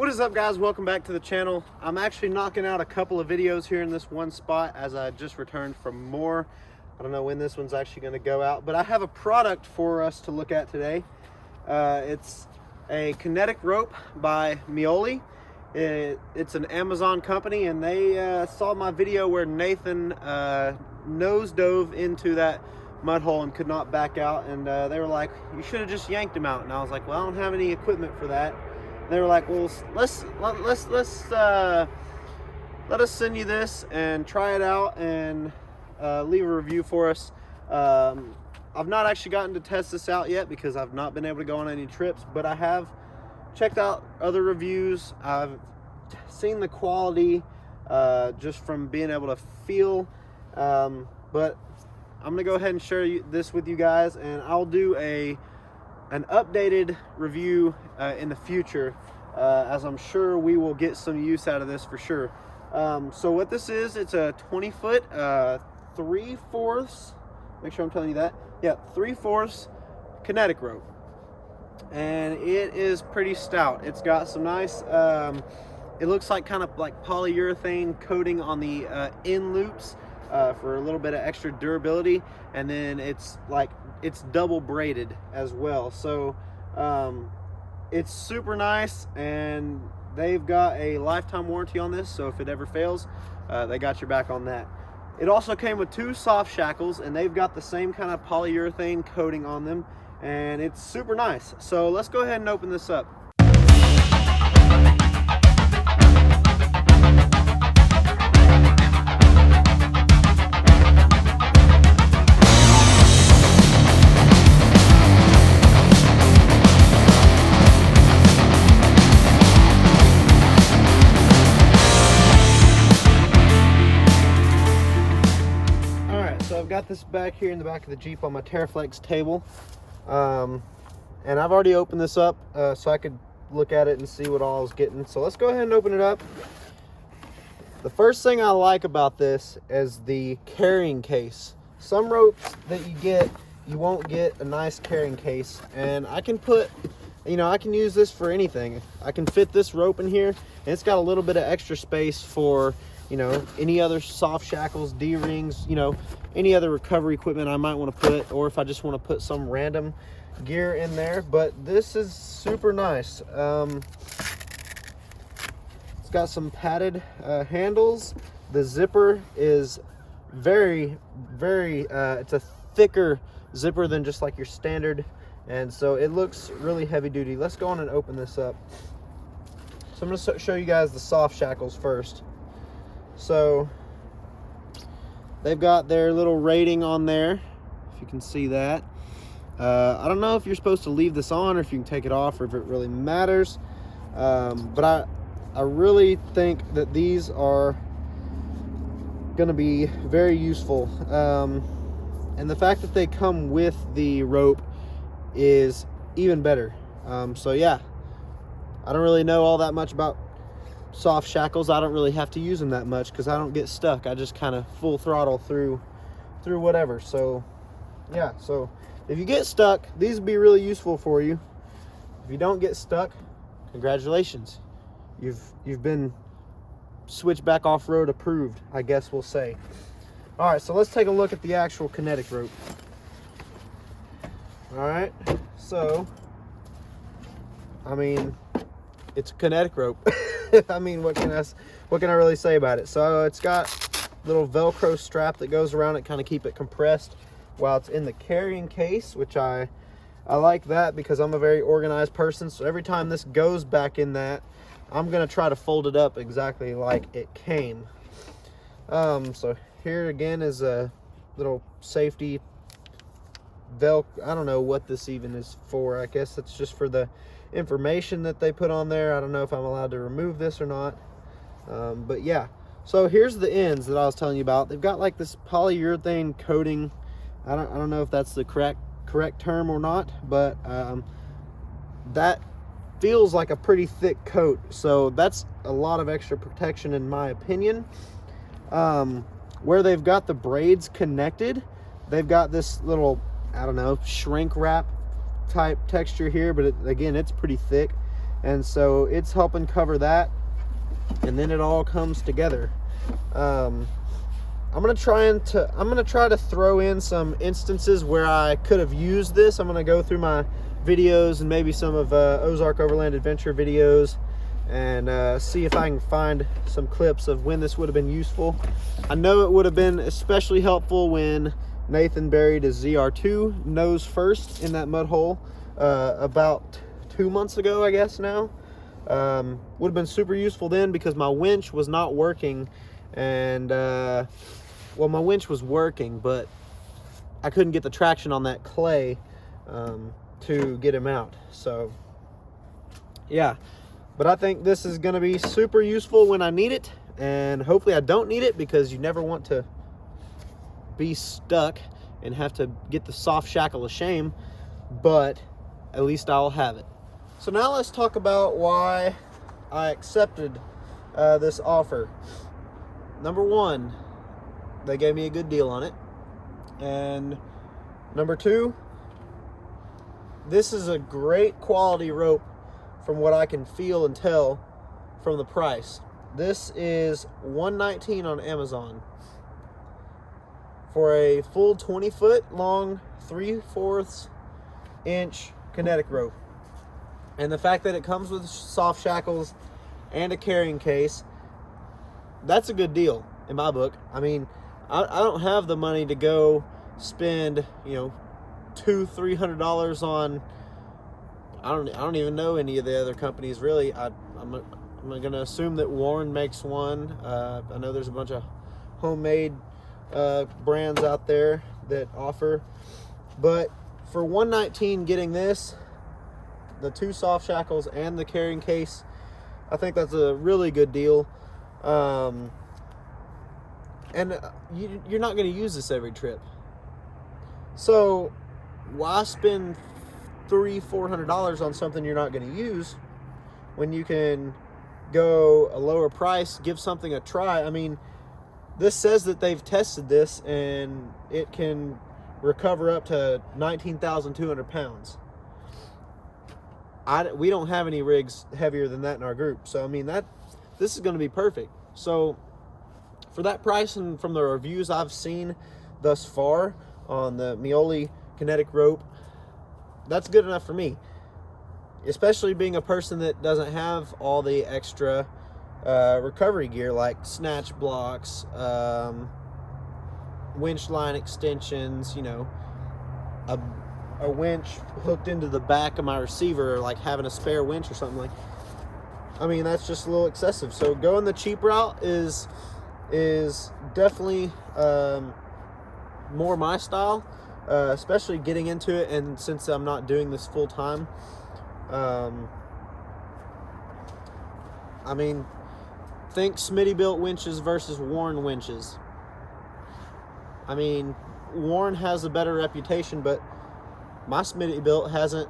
What is up, guys? Welcome back to the channel. I'm actually knocking out a couple of videos here in this one spot as I just returned from more. I don't know when this one's actually going to go out, but I have a product for us to look at today. It's a Kinetic rope by Miolle. It's an Amazon company, and they saw my video where Nathan nose dove into that mud hole and could not back out, and they were like, you should have just yanked him out. And I was like, well, I don't have any equipment for that. They were like, well, let us send you this and try it out and leave a review for us. I've not actually gotten to test this out yet because I've not been able to go on any trips, but I have checked out other reviews. I've seen the quality just from being able to feel, but I'm gonna go ahead and share this with you guys, and I'll do an updated review in the future, as I'm sure we will get some use out of this for sure. So what this is, it's a 20-foot 3/4, make sure I'm telling you that, yeah, 3/4 Kinetic rope, and it is pretty stout. It's got some nice it looks like kind of like polyurethane coating on the end loops for a little bit of extra durability, and then it's double braided as well, so it's super nice, and they've got a lifetime warranty on this, so if it ever fails, they got your back on that. It also came with 2 soft shackles, and they've got the same kind of polyurethane coating on them, and it's super nice. So let's go ahead and open this up. I've got this back here in the back of the Jeep on my Terraflex table, and I've already opened this up so I could look at it and see what all I was getting. So let's go ahead and open it up. The first thing I like about this is the carrying case. Some ropes that you get, you won't get a nice carrying case, and I can put, I can use this for anything. I can fit this rope in here, and it's got a little bit of extra space for any other soft shackles, D-rings, any other recovery equipment I might want to put, or if I just want to put some random gear in there. But this is super nice. It's got some padded handles. The zipper is very, it's a thicker zipper than just like your standard, and so it looks really heavy duty. Let's go on and open this up. So I'm going to show you guys the soft shackles first. So they've got their little rating on there, if you can see that. I don't know if you're supposed to leave this on or if you can take it off, or if it really matters, but I really think that these are going to be very useful, and the fact that they come with the rope is even better. So yeah, I don't really know all that much about soft shackles. I don't really have to use them that much because I don't get stuck. I just kind of full throttle through whatever. So yeah, so if you get stuck, these would be really useful for you. If you don't get stuck, congratulations, you've been switch back off-road approved, I guess we'll say. All right, so let's take a look at the actual Kinetic rope. All right, so I mean, it's a Kinetic rope. I mean, what can I really say about it? So it's got a little Velcro strap that goes around it, kind of keep it compressed while it's in the carrying case, which I like that because I'm a very organized person. So every time this goes back in that, I'm gonna try to fold it up exactly like it came. So here again is a little safety I don't know what this even is for. I guess it's just for the information that they put on there. I don't know if I'm allowed to remove this or not, but yeah. So here's the ends that I was telling you about. They've got like this polyurethane coating. I don't know if that's the correct term or not, but that feels like a pretty thick coat, so that's a lot of extra protection in my opinion. Where they've got the braids connected, they've got this little, I don't know, shrink wrap type texture here, but again, it's pretty thick. and so it's helping cover that, and then it all comes together. I'm gonna try to throw in some instances where I could have used this. I'm gonna go through my videos and maybe some of Ozark Overland Adventure videos and see if I can find some clips of when this would have been useful. I know it would have been especially helpful when Nathan buried his ZR2 nose first in that mud hole about 2 months ago, I guess now. Would have been super useful then because my winch was not working, and well, my winch was working, but I couldn't get the traction on that clay to get him out. So yeah, but I think this is going to be super useful when I need it, and hopefully I don't need it, because you never want to be stuck and have to get the soft shackle of shame, but at least I'll have it. So now let's talk about why I accepted this offer. Number one, they gave me a good deal on it. And number two, this is a great quality rope from what I can feel and tell from the price. This is $119 on Amazon for a full 20-foot long, 3/4 inch Kinetic rope. And the fact that it comes with soft shackles and a carrying case, that's a good deal in my book. I mean, I don't have the money to go spend, you know, $200-300 on, I don't even know any of the other companies really. I'm going to assume that Warren makes one. I know there's a bunch of homemade brands out there that offer, but for $119 getting this, the 2 soft shackles and the carrying case, I think that's a really good deal. And you're not going to use this every trip, so why spend $300-400 on something you're not going to use when you can go a lower price, give something a try? I mean, this says that they've tested this and it can recover up to 19,200 pounds. We don't have any rigs heavier than that in our group, so I mean, this is going to be perfect. So for that price, and from the reviews I've seen thus far on the Miolle Kinetic rope, that's good enough for me, especially being a person that doesn't have all the extra recovery gear like snatch blocks, winch line extensions, you know, a winch hooked into the back of my receiver, or like having a spare winch or something. Like, I mean, that's just a little excessive. So going the cheap route is definitely more my style, especially getting into it. And since I'm not doing this full time, I mean, think Smitty built winches versus Warren winches. I mean, Warren has a better reputation, but my Smitty built hasn't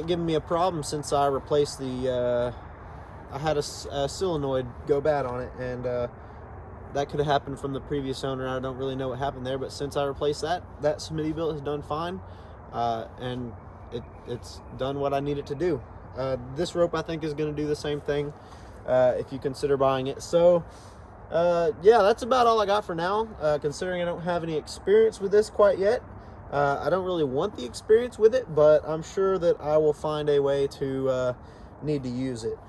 given me a problem since I replaced the I had a solenoid go bad on it, and that could have happened from the previous owner. I don't really know what happened there, but since I replaced that Smitty built has done fine, and it's done what I need it to do. This rope, I think, is going to do the same thing if you consider buying it. So yeah, that's about all I got for now, considering I don't have any experience with this quite yet. I don't really want the experience with it, but I'm sure that I will find a way to need to use it.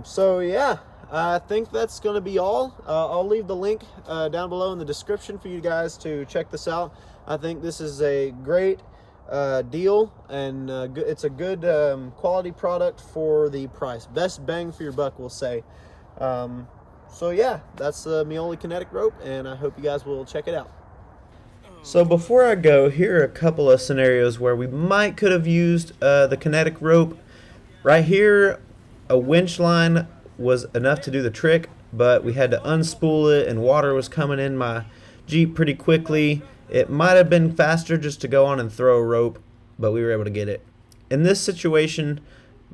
So yeah, I think that's going to be all. I'll leave the link down below in the description for you guys to check this out. I think this is a great deal, and it's a good quality product for the price. Best bang for your buck, we'll say. So yeah, that's the Miolle Kinetic rope, and I hope you guys will check it out. So before I go, here are a couple of scenarios where we could have used the Kinetic rope. Right here, a winch line was enough to do the trick, but we had to unspool it, and water was coming in my Jeep pretty quickly. It might have been faster just to go on and throw a rope, but we were able to get it. In this situation,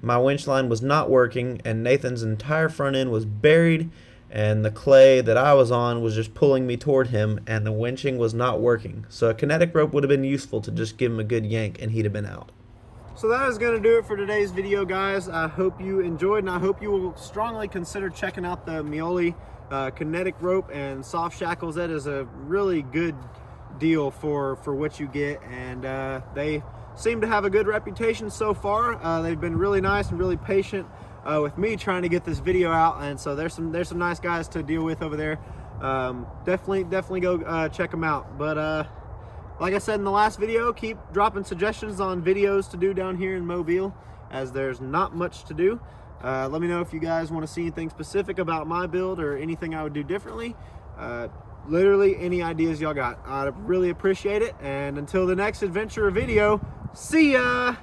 my winch line was not working, and Nathan's entire front end was buried, and the clay that I was on was just pulling me toward him, and the winching was not working. So a Kinetic rope would have been useful to just give him a good yank, and he'd have been out. So that is going to do it for today's video, guys. I hope you enjoyed, and I hope you will strongly consider checking out the Miolle Kinetic rope and soft shackles. That is a really good deal for what you get, and they seem to have a good reputation so far. They've been really nice and really patient with me trying to get this video out, and so there's some nice guys to deal with over there. Definitely go check them out. But like I said in the last video, keep dropping suggestions on videos to do down here in Mobile, as there's not much to do. Let me know if you guys want to see anything specific about my build or anything I would do differently. Literally any ideas y'all got. I'd really appreciate it. And until the next adventure or video, see ya!